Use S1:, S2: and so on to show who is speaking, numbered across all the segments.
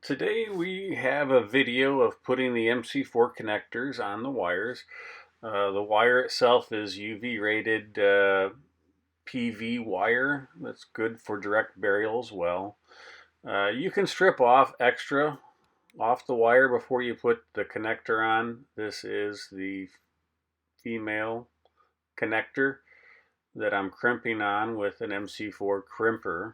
S1: Today we have a video of putting the MC4 connectors on the wires. The wire itself is UV rated PV wire that's good for direct burial as well. You can strip off extra off the wire before you put the connector on. This is the female connector that I'm crimping on with an MC4 crimper.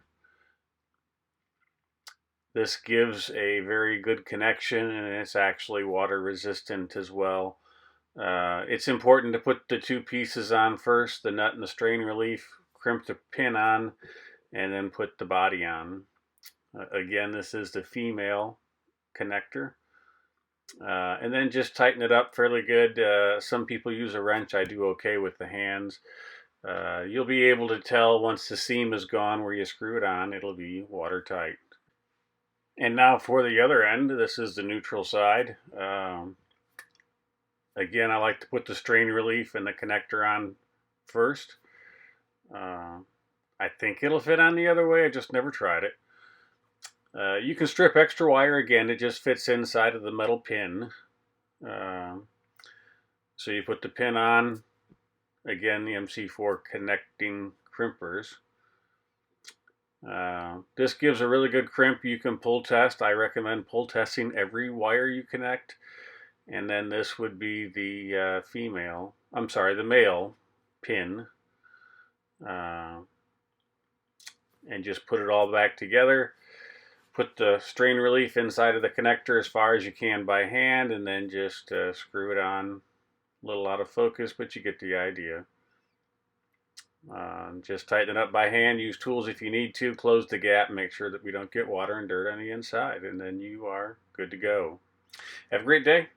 S1: This gives a very good connection, and it's actually water resistant as well. It's important to put the two pieces on first, the nut and the strain relief, crimp the pin on, and then put the body on. Again, this is the female connector. And then just tighten it up fairly good. Some people use a wrench. I do okay with the hands. You'll be able to tell once the seam is gone where you screw it on. It'll be watertight. And now for the other end, this is the neutral side. Again, I like to put the strain relief and the connector on first. I think it'll fit on the other way. I just never tried it. You can strip extra wire. Again, it just fits inside of the metal pin. So you put the pin on. Again, the MC4 connecting crimpers. This gives a really good crimp. You can pull test. I recommend pull testing every wire you connect. And then this would be the the male pin. And just put it all back together. Put the strain relief inside of the connector as far as you can by hand, and then just screw it on. A little out of focus, but you get the idea. Just tighten it up by hand. Use tools if you need to. Close the gap. Make sure that we don't get water and dirt on the inside, and then you are good to go. Have a great day.